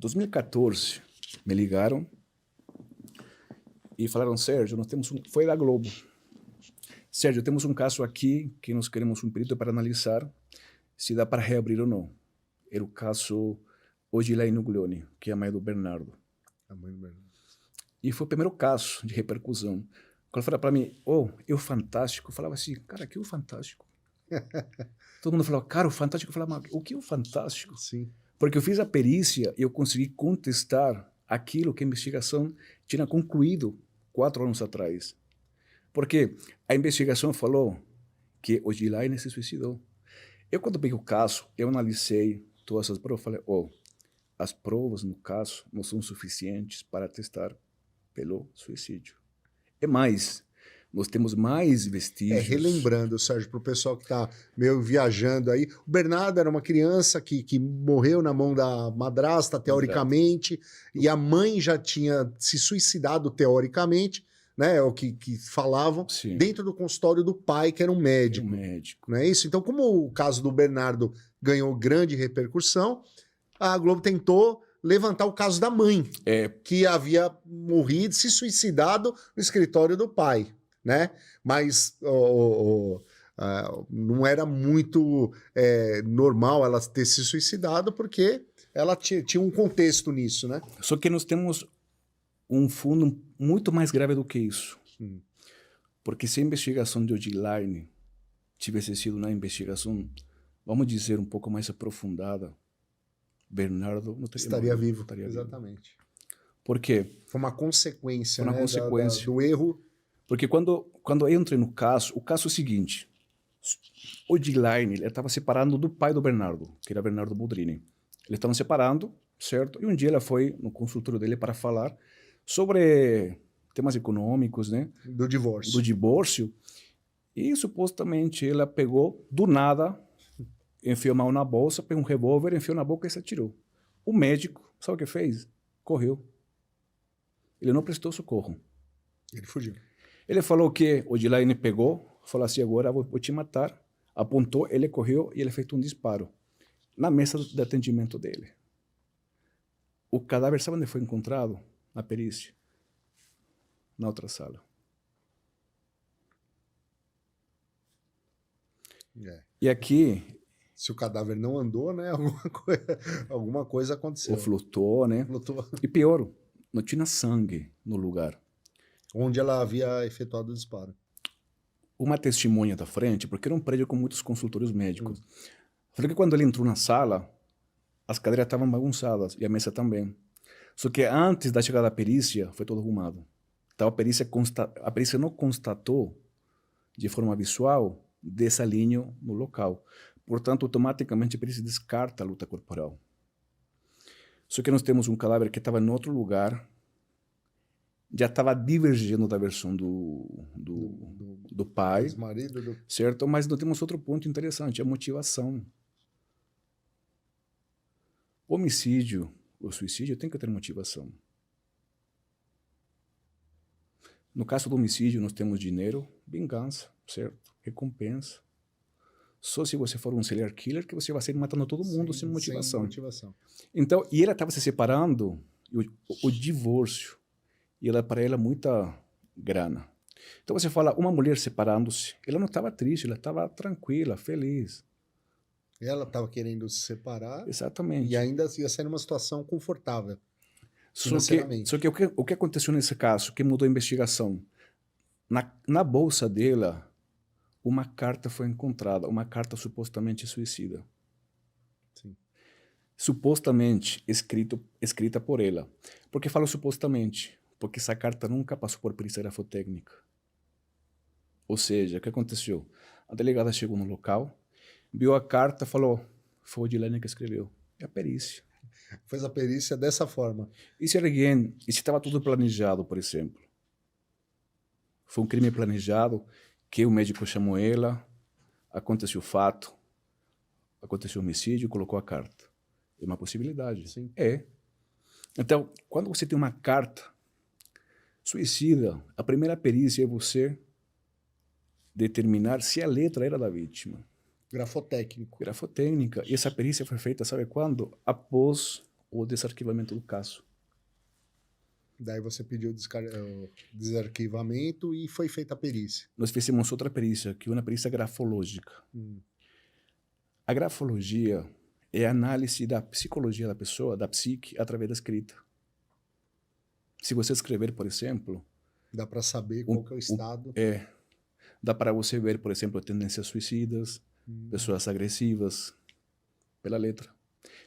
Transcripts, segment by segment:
2014, me ligaram e falaram, Sérgio, nós temos foi da Globo. Sérgio, temos um caso aqui que nós queremos um perito para analisar se dá para reabrir ou não. Era o caso Odilei Nuglioni, que é a mãe do Bernardo. A mãe do Bernardo. E foi o primeiro caso de repercussão. Quando falava para mim, eu Fantástico, eu falava assim, cara, que é o Fantástico? Todo mundo falava, cara, o Fantástico. Eu falava, o que é o Fantástico? Sim. Porque eu fiz a perícia e eu consegui contestar aquilo que a investigação tinha concluído 4 anos atrás. Porque a investigação falou que o Gilaine se suicidou. Eu, quando peguei o caso, eu analisei todas as provas, falei, as provas, no caso, não são suficientes para atestar pelo suicídio. É mais, nós temos mais vestígios. Relembrando, Sérgio, para o pessoal que está meio viajando aí, o Bernardo era uma criança que morreu na mão da madrasta, teoricamente, e a mãe já tinha se suicidado, teoricamente, né? É o que falavam, Sim. Dentro do consultório do pai, que era um médico. Não é isso? Então, como o caso do Bernardo ganhou grande repercussão, a Globo tentou levantar o caso da mãe, que havia morrido, se suicidado no escritório do pai, né? Mas não era muito normal ela ter se suicidado, porque ela tinha um contexto nisso, né? Só que nós temos um fundo muito mais grave do que isso. Porque se a investigação de Odilei tivesse sido uma investigação, vamos dizer, um pouco mais aprofundada, Bernardo não estaria vivo. Exatamente. Por quê? Foi uma consequência, Foi uma consequência do erro. Porque quando eu entrei no caso, o caso é o seguinte, o Odilei estava separando do pai do Bernardo, que era Bernardo Boldrini. Eles estavam separando, certo? E um dia ela foi no consultório dele para falar sobre temas econômicos, né? Do divórcio. Do divórcio. E supostamente ela pegou, do nada, enfiou a mão na bolsa, pegou um revólver, enfiou na boca e se atirou. O médico, sabe o que fez? Correu. Ele não prestou socorro. Ele fugiu. Ele falou que o Odilei pegou, falou assim, agora vou te matar. Apontou, ele correu e ele fez um disparo na mesa de atendimento dele. O cadáver, sabe onde foi encontrado? Na perícia. Na outra sala. E aqui... Se o cadáver não andou, né? Alguma coisa aconteceu. Ou flutuou, né? Flutuou. E pior, não tinha sangue no lugar. Onde ela havia efetuado o disparo. Uma testemunha da frente, porque era um prédio com muitos consultórios médicos, falou que quando ele entrou na sala, as cadeiras estavam bagunçadas e a mesa também. Só que antes da chegada da perícia, foi tudo arrumado. Então a perícia não constatou de forma visual desalinho no local. Portanto, automaticamente a perícia descarta a luta corporal. Só que nós temos um cadáver que estava em outro lugar, já estava divergindo da versão do pai, marido certo? Mas nós temos outro ponto interessante, a motivação. O homicídio, o suicídio tem que ter motivação. No caso do homicídio, nós temos dinheiro, vingança, certo? Recompensa. Só se você for um serial killer que você vai sair matando todo mundo sem motivação. Então, e ela estava se separando, o divórcio, e ela, para ela, muita grana. Então você fala, uma mulher separando-se, ela não estava triste, ela estava tranquila, feliz. Ela estava querendo se separar. Exatamente. E ainda ia ser numa situação confortável. Só que o que aconteceu nesse caso, que mudou a investigação? Na bolsa dela, uma carta foi encontrada, uma carta supostamente suicida. Sim. Supostamente escrita por ela. Por que falo supostamente? Porque essa carta nunca passou por perícia grafotécnica. Ou seja, o que aconteceu? A delegada chegou no local, viu a carta, falou, foi o Odilei que escreveu. É a perícia. Fez a perícia dessa forma. E se estava tudo planejado, por exemplo? Foi um crime planejado, que o médico chamou ela, aconteceu o fato, aconteceu o homicídio, colocou a carta. É uma possibilidade. Sim. É. Então, quando você tem uma carta suicida, a primeira perícia é você determinar se a letra era da vítima. Grafotécnico. Grafotécnica. E essa perícia foi feita, sabe quando? Após o desarquivamento do caso. Daí você pediu o desarquivamento e foi feita a perícia. Nós fizemos outra perícia, que é uma perícia grafológica. A grafologia é a análise da psicologia da pessoa, da psique, através da escrita. Se você escrever, por exemplo... Dá para saber qual que é o estado. Dá para você ver, por exemplo, tendências suicidas, pessoas agressivas, pela letra.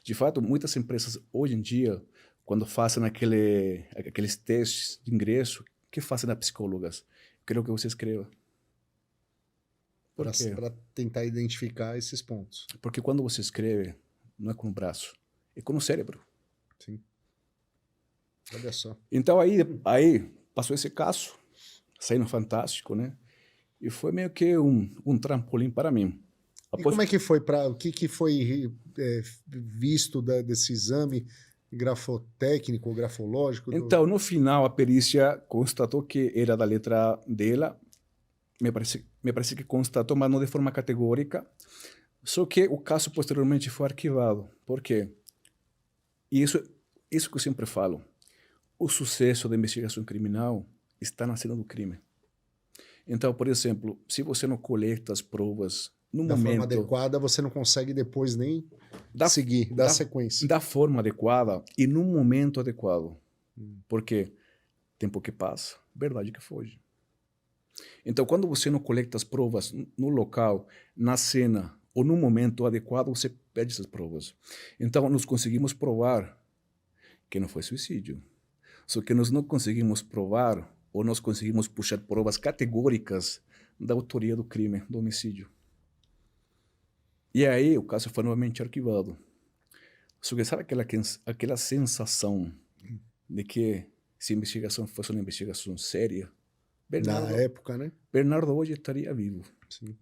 De fato, muitas empresas, hoje em dia, quando fazem aqueles testes de ingresso, que fazem a psicólogas? Quero que você escreva. Para tentar identificar esses pontos. Porque quando você escreve, não é com o braço, é com o cérebro. Sim. Olha só. Então aí passou esse caso, saí no Fantástico, né? E foi meio que um trampolim para mim. E como é que foi o que foi visto desse exame grafotécnico ou grafológico? Então, no final, a perícia constatou que era da letra dela. Me parece que constatou, mas não de forma categórica. Só que o caso posteriormente foi arquivado. Por quê? E isso que eu sempre falo. O sucesso da investigação criminal está na cena do crime. Então, por exemplo, se você não coleta as provas no da momento... forma adequada, você não consegue depois nem seguir, dar sequência. Da forma adequada e no momento adequado. Porque tempo que passa, verdade que foge. Então, quando você não coleta as provas no local, na cena ou no momento adequado, você perde essas provas. Então, nós conseguimos provar que não foi suicídio. Só que nós não conseguimos provar ou nós conseguimos puxar provas categóricas da autoria do crime, do homicídio. E aí o caso foi novamente arquivado. Só que sabe aquela sensação de que se a investigação fosse uma investigação séria, na época, né? Bernardo hoje estaria vivo. Sim.